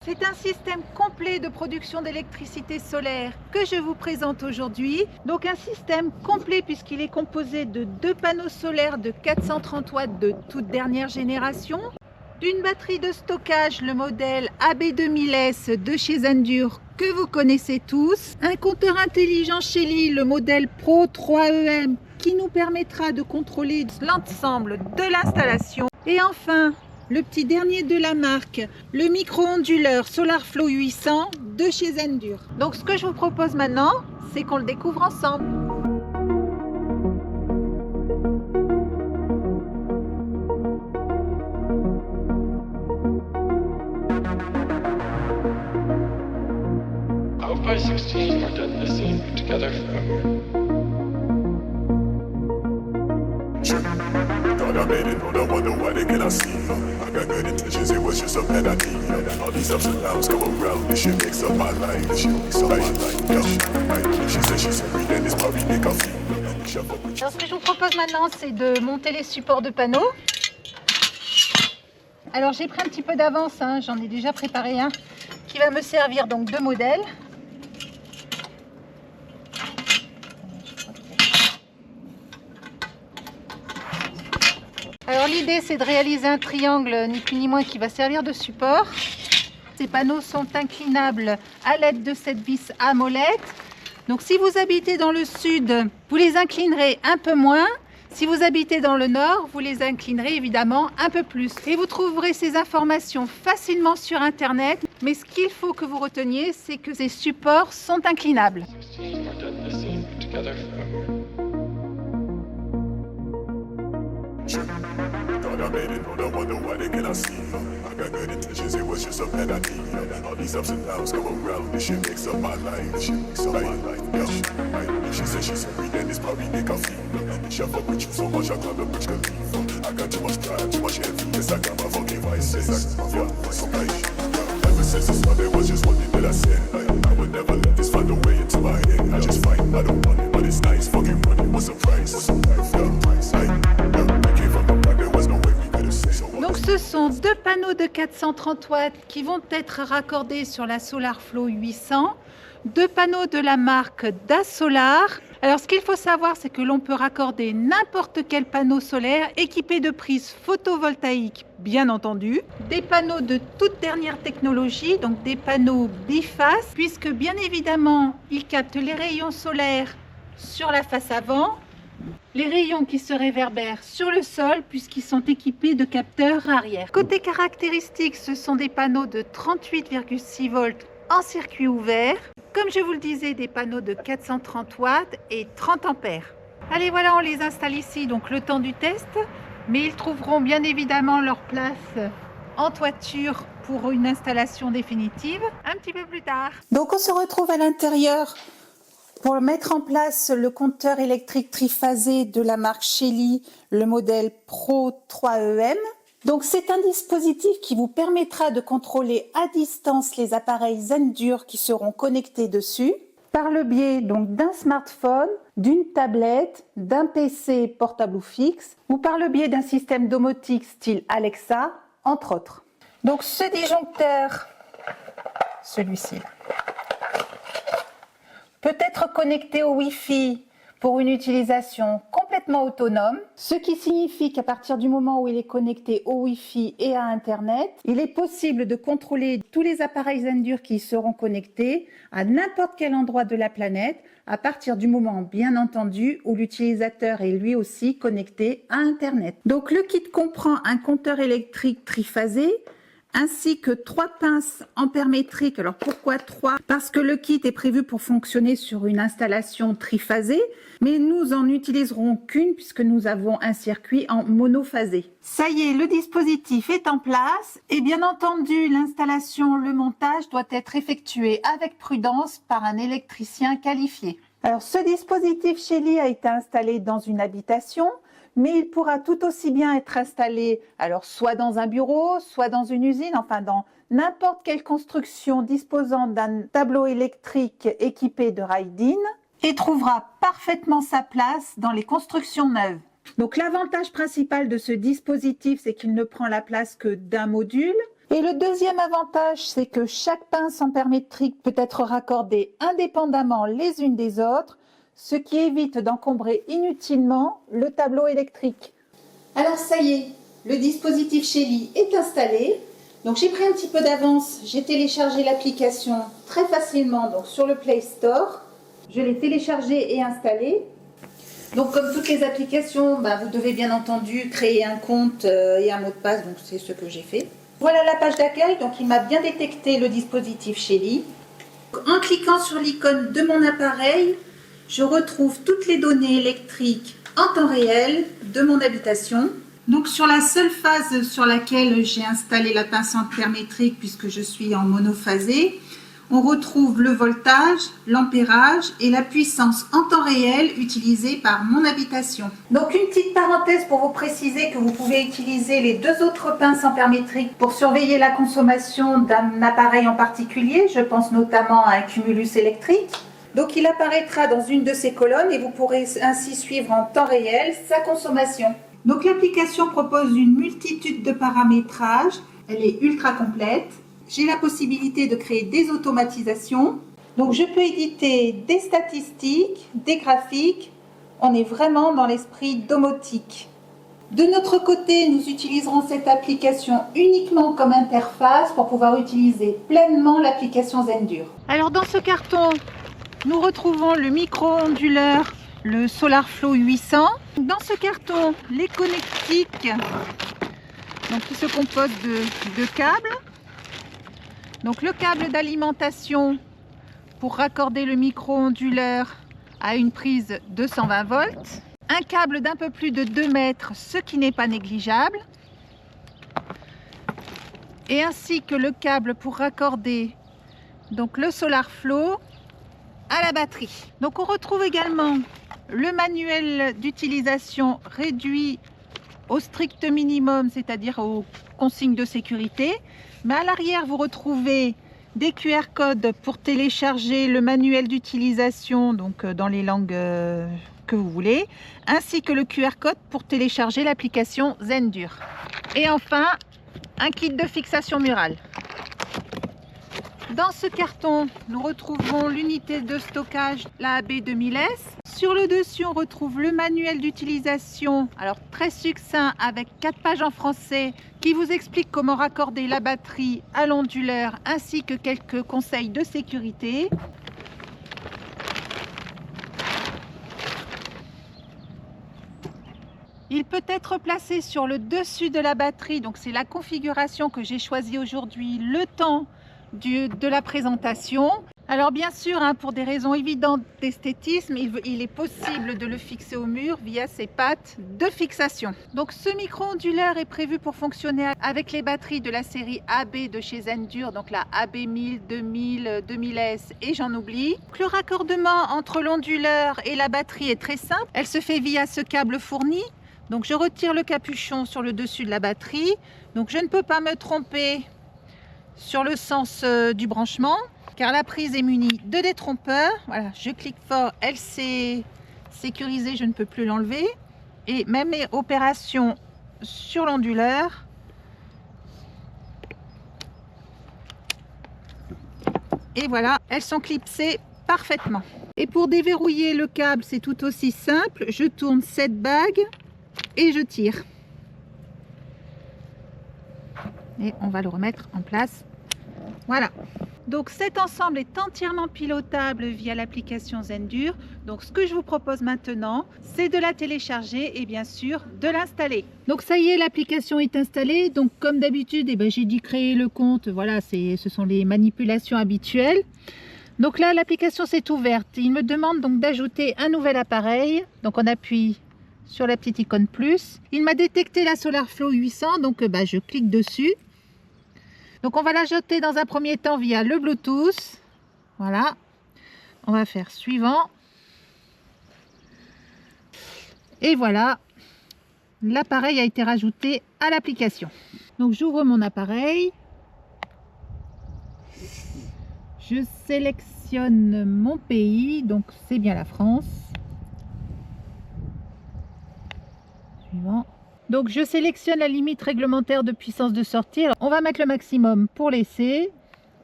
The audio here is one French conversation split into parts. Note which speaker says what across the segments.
Speaker 1: C'est un système complet de production d'électricité solaire que je vous présente aujourd'hui. Donc un système complet puisqu'il est composé de 2 panneaux solaires de 430 watts de toute dernière génération, d'une batterie de stockage, le modèle AB2000S de chez Zendure que vous connaissez tous, un compteur intelligent Shelly, le modèle Pro 3EM qui nous permettra de contrôler l'ensemble de l'installation, et enfin le petit dernier de la marque, le micro-onduleur SolarFlow 800 de chez Zendure. Donc ce que je vous propose maintenant, c'est qu'on le découvre ensemble.
Speaker 2: I hope by 16 we're done this scene together forever.
Speaker 3: God, I made it, but I wonder why they cannot see. I got good intentions, it was just a penalty. All these ups and downs come around, this shit makes up my life. This shit makes up my life. Yo, she said she's every day, this Paris make a feel.
Speaker 1: Alors ce que je vous propose maintenant, c'est de monter les supports de panneaux. Alors j'ai pris un petit peu d'avance, j'en ai déjà préparé un qui va me servir donc de modèle. Alors l'idée c'est de réaliser un triangle, ni plus ni moins, qui va servir de support. Ces panneaux sont inclinables à l'aide de cette vis à molette. Donc si vous habitez dans le sud, vous les inclinerez un peu moins. Si vous habitez dans le nord, vous les inclinerez évidemment un peu plus. Et vous trouverez ces informations facilement sur internet. Mais ce qu'il faut que vous reteniez, c'est que ces supports sont inclinables.
Speaker 2: 16 we're done this scene together forever.
Speaker 3: God, I made it, but I wonder why they cannot see. I got good intentions, it was just a penalty. All these ups and downs come around, this shit makes up my life. This shit makes up my life. Yo, she said she's every day, this Paris make a feel. She fuck with you so much, I call the bridge Khalifa. I got too much pride, too much heaviness, I got my fucking vices. Yeah, so ever since the start, there was just one thing that I said. I would never let this find a way into my head. I just fight, I don't want it, but it's nice. Fucking running, what's the price? What's the price? I came from the back, there was no way we could have said.
Speaker 1: Donc ce sont 2 panneaux de 430 watts qui vont être raccordés sur la SolarFlow 800. 2 panneaux de la marque DaSolar. Alors ce qu'il faut savoir, c'est que l'on peut raccorder n'importe quel panneau solaire équipé de prises photovoltaïques, bien entendu. Des panneaux de toute dernière technologie, donc des panneaux bifaces, puisque bien évidemment, ils captent les rayons solaires sur la face avant, les rayons qui se réverbèrent sur le sol puisqu'ils sont équipés de capteurs arrière. Côté caractéristiques, ce sont des panneaux de 38,6 volts en circuit ouvert. Comme je vous le disais, des panneaux de 430 watts et 30 ampères. Allez, voilà, on les installe ici, donc le temps du test. Mais ils trouveront bien évidemment leur place en toiture pour une installation définitive un petit peu plus tard. Donc on se retrouve à l'intérieur pour mettre en place le compteur électrique triphasé de la marque Shelly, le modèle Pro 3EM. Donc c'est un dispositif qui vous permettra de contrôler à distance les appareils Zendure qui seront connectés dessus par le biais donc d'un smartphone, d'une tablette, d'un PC portable ou fixe, ou par le biais d'un système domotique style Alexa, entre autres. Donc ce disjoncteur, celui-ci, peut être connecté au Wi-Fi pour une utilisation complètement autonome, ce qui signifie qu'à partir du moment où il est connecté au Wi-Fi et à Internet, il est possible de contrôler tous les appareils Zendure qui y seront connectés à n'importe quel endroit de la planète, à partir du moment, bien entendu, où l'utilisateur est lui aussi connecté à Internet. Donc le kit comprend un compteur électrique triphasé, ainsi que 3 pinces ampère-métriques. Alors pourquoi 3? Parce que le kit est prévu pour fonctionner sur une installation triphasée, mais nous en utiliserons qu'une puisque nous avons un circuit en monophasé. Ça y est, le dispositif est en place et bien entendu l'installation, le montage doit être effectué avec prudence par un électricien qualifié. Alors ce dispositif Shelly a été installé dans une habitation, mais il pourra tout aussi bien être installé alors soit dans un bureau, soit dans une usine, enfin dans n'importe quelle construction disposant d'un tableau électrique équipé de rails DIN, et trouvera parfaitement sa place dans les constructions neuves. Donc l'avantage principal de ce dispositif, c'est qu'il ne prend la place que d'un module. Et le deuxième avantage, c'est que chaque pince ampère-métrique peut être raccordée indépendamment les unes des autres, ce qui évite d'encombrer inutilement le tableau électrique. Alors ça y est, le dispositif Shelly est installé. Donc j'ai pris un petit peu d'avance, j'ai téléchargé l'application très facilement donc sur le Play Store. Je l'ai téléchargée et installée. Donc comme toutes les applications, vous devez bien entendu créer un compte et un mot de passe, donc c'est ce que j'ai fait. Voilà la page d'accueil, donc il m'a bien détecté le dispositif Shelly. En cliquant sur l'icône de mon appareil, je retrouve toutes les données électriques en temps réel de mon habitation. Donc sur la seule phase sur laquelle j'ai installé la pince ampère-métrique, puisque je suis en monophasé, on retrouve le voltage, l'ampérage et la puissance en temps réel utilisée par mon habitation. Donc une petite parenthèse pour vous préciser que vous pouvez utiliser les deux autres pinces ampère-métriques pour surveiller la consommation d'un appareil en particulier. Je pense notamment à un cumulus électrique. Donc il apparaîtra dans une de ces colonnes et vous pourrez ainsi suivre en temps réel sa consommation. Donc l'application propose une multitude de paramétrages, elle est ultra complète. J'ai la possibilité de créer des automatisations. Donc je peux éditer des statistiques, des graphiques. On est vraiment dans l'esprit domotique. De notre côté, nous utiliserons cette application uniquement comme interface pour pouvoir utiliser pleinement l'application Zendur. Alors dans ce carton, nous retrouvons le micro-onduleur, le SolarFlow 800. Dans ce carton, les connectiques donc, qui se composent de câbles. Donc le câble d'alimentation pour raccorder le micro-onduleur à une prise de 120 volts. Un câble d'un peu plus de 2 mètres, ce qui n'est pas négligeable. Et ainsi que le câble pour raccorder donc, le SolarFlow à la batterie. Donc on retrouve également le manuel d'utilisation réduit au strict minimum, c'est-à-dire aux consignes de sécurité. Mais à l'arrière, vous retrouvez des QR codes pour télécharger le manuel d'utilisation, donc dans les langues que vous voulez, ainsi que le QR code pour télécharger l'application Zendur. Et enfin, un kit de fixation murale. Dans ce carton, nous retrouvons l'unité de stockage, la AB2000S. Sur le dessus, on retrouve le manuel d'utilisation, alors très succinct avec 4 pages en français qui vous explique comment raccorder la batterie à l'onduleur ainsi que quelques conseils de sécurité. Il peut être placé sur le dessus de la batterie, donc c'est la configuration que j'ai choisie aujourd'hui, le temps de la présentation. Alors bien sûr, pour des raisons évidentes d'esthétisme, il est possible de le fixer au mur via ses pattes de fixation. Donc ce micro-onduleur est prévu pour fonctionner avec les batteries de la série AB de chez Zendur, donc la AB1000, 2000, 2000S et j'en oublie. Donc, le raccordement entre l'onduleur et la batterie est très simple. Elle se fait via ce câble fourni. Donc je retire le capuchon sur le dessus de la batterie. Donc je ne peux pas me tromper sur le sens du branchement, car la prise est munie de détrompeurs. Voilà, je clique fort, elle s'est sécurisée, je ne peux plus l'enlever. Et même mes opérations sur l'onduleur, et voilà, elles sont clipsées parfaitement. Et pour déverrouiller le câble, c'est tout aussi simple. Je tourne cette bague et je tire. Et on va le remettre en place. Voilà. Donc cet ensemble est entièrement pilotable via l'application Zendur. Donc ce que je vous propose maintenant, c'est de la télécharger et bien sûr de l'installer. Donc ça y est, l'application est installée. Donc comme d'habitude, j'ai dû créer le compte. Voilà, ce sont les manipulations habituelles. Donc là, l'application s'est ouverte. Il me demande donc d'ajouter un nouvel appareil. Donc on appuie sur la petite icône plus. Il m'a détecté la SolarFlow 800. Donc je clique dessus. Donc on va l'ajouter dans un premier temps via le Bluetooth. Voilà. On va faire suivant. Et voilà. L'appareil a été rajouté à l'application. Donc j'ouvre mon appareil. Je sélectionne mon pays. Donc c'est bien la France. Suivant. Donc je sélectionne la limite réglementaire de puissance de sortie. Alors, on va mettre le maximum pour l'essai.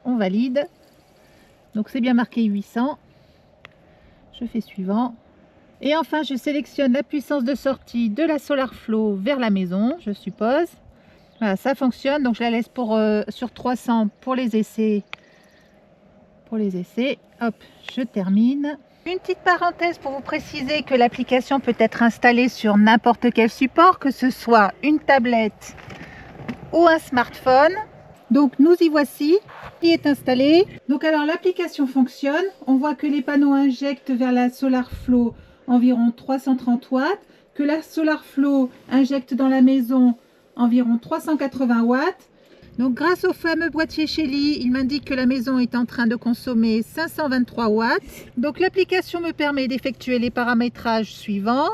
Speaker 1: On valide. Donc c'est bien marqué 800. Je fais suivant. Et enfin, je sélectionne la puissance de sortie de la SolarFlow vers la maison, je suppose. Voilà, ça fonctionne. Donc je la laisse sur 300 pour les essais. Hop, je termine. Une petite parenthèse pour vous préciser que l'application peut être installée sur n'importe quel support, que ce soit une tablette ou un smartphone. Donc nous y voici, qui est installé. Donc alors l'application fonctionne. On voit que les panneaux injectent vers la SolarFlow environ 330 watts, que la SolarFlow injecte dans la maison environ 380 watts. Donc grâce au fameux boîtier Shelly, il m'indique que la maison est en train de consommer 523 watts. Donc l'application me permet d'effectuer les paramétrages suivants,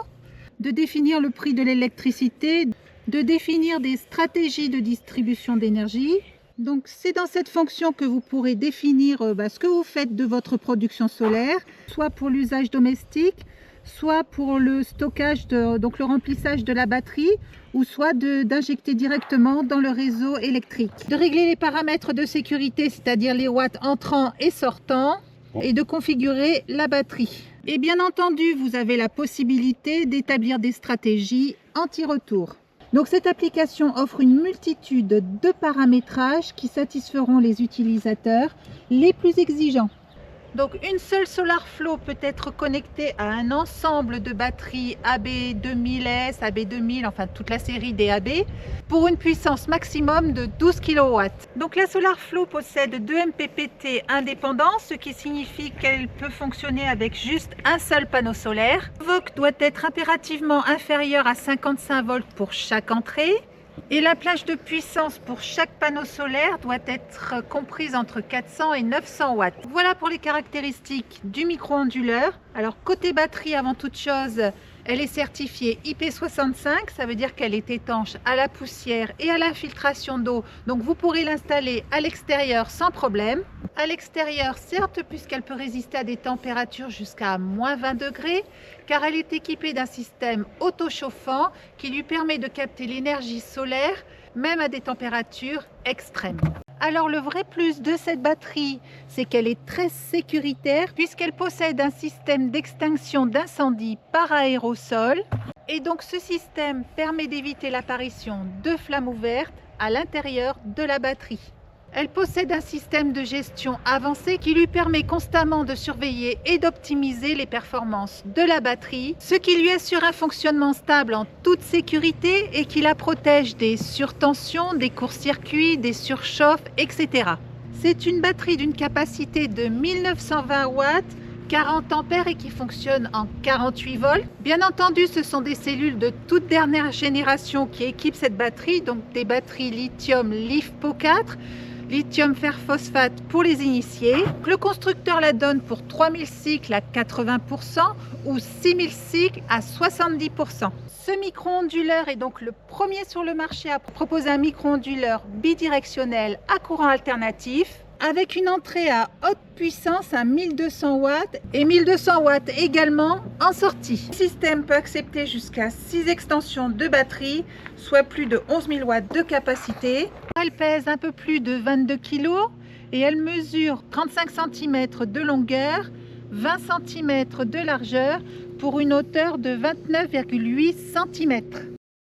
Speaker 1: de définir le prix de l'électricité, de définir des stratégies de distribution d'énergie. Donc c'est dans cette fonction que vous pourrez définir ce que vous faites de votre production solaire, soit pour l'usage domestique, soit pour le stockage, donc le remplissage de la batterie, ou soit d'injecter directement dans le réseau électrique. De régler les paramètres de sécurité, c'est-à-dire les watts entrants et sortants, et de configurer la batterie. Et bien entendu, vous avez la possibilité d'établir des stratégies anti-retour. Donc cette application offre une multitude de paramétrages qui satisferont les utilisateurs les plus exigeants. Donc une seule SolarFlow peut être connectée à un ensemble de batteries AB2000S, AB2000, enfin toute la série des AB, pour une puissance maximum de 12 kW. Donc la SolarFlow possède 2 MPPT indépendants, ce qui signifie qu'elle peut fonctionner avec juste un seul panneau solaire. Le VOC doit être impérativement inférieur à 55 volts pour chaque entrée. Et la plage de puissance pour chaque panneau solaire doit être comprise entre 400 et 900 watts. Voilà pour les caractéristiques du micro-onduleur. Alors côté batterie, avant toute chose, elle est certifiée IP65, ça veut dire qu'elle est étanche à la poussière et à l'infiltration d'eau. Donc vous pourrez l'installer à l'extérieur sans problème. À l'extérieur, certes, puisqu'elle peut résister à des températures jusqu'à moins 20 degrés, car elle est équipée d'un système auto-chauffant qui lui permet de capter l'énergie solaire, même à des températures extrêmes. Alors le vrai plus de cette batterie, c'est qu'elle est très sécuritaire puisqu'elle possède un système d'extinction d'incendie par aérosol. Et donc ce système permet d'éviter l'apparition de flammes ouvertes à l'intérieur de la batterie. Elle possède un système de gestion avancé qui lui permet constamment de surveiller et d'optimiser les performances de la batterie, ce qui lui assure un fonctionnement stable en toute sécurité et qui la protège des surtensions, des courts-circuits, des surchauffes, etc. C'est une batterie d'une capacité de 1920 watts, 40 ampères et qui fonctionne en 48 volts. Bien entendu, ce sont des cellules de toute dernière génération qui équipent cette batterie, donc des batteries lithium LiFePO4, lithium fer phosphate pour les initiés. Le constructeur la donne pour 3000 cycles à 80% ou 6000 cycles à 70%. Ce micro-onduleur est donc le premier sur le marché à proposer un micro-onduleur bidirectionnel à courant alternatif avec une entrée à haute puissance à 1200 watts et 1200 watts également en sortie. Le système peut accepter jusqu'à 6 extensions de batterie, soit plus de 11 000 watts de capacité. Elle pèse un peu plus de 22 kg et elle mesure 35 cm de longueur, 20 cm de largeur pour une hauteur de 29,8 cm.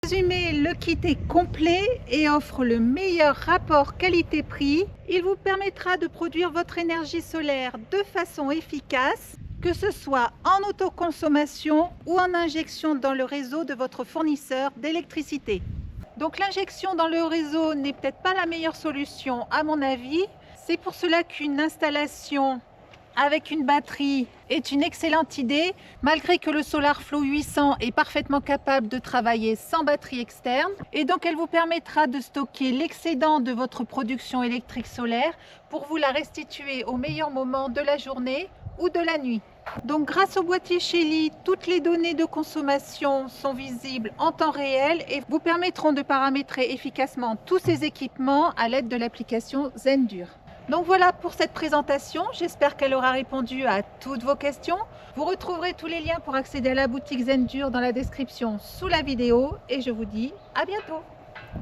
Speaker 1: Résumé, le kit est complet et offre le meilleur rapport qualité-prix. Il vous permettra de produire votre énergie solaire de façon efficace, que ce soit en autoconsommation ou en injection dans le réseau de votre fournisseur d'électricité. Donc l'injection dans le réseau n'est peut-être pas la meilleure solution à mon avis. C'est pour cela qu'une installation avec une batterie est une excellente idée, malgré que le SolarFlow 800 est parfaitement capable de travailler sans batterie externe. Et donc elle vous permettra de stocker l'excédent de votre production électrique solaire pour vous la restituer au meilleur moment de la journée ou de la nuit. Donc grâce au boîtier Shelly, toutes les données de consommation sont visibles en temps réel et vous permettront de paramétrer efficacement tous ces équipements à l'aide de l'application Zendur. Donc voilà pour cette présentation, j'espère qu'elle aura répondu à toutes vos questions. Vous retrouverez tous les liens pour accéder à la boutique Zendur dans la description sous la vidéo et je vous dis à bientôt.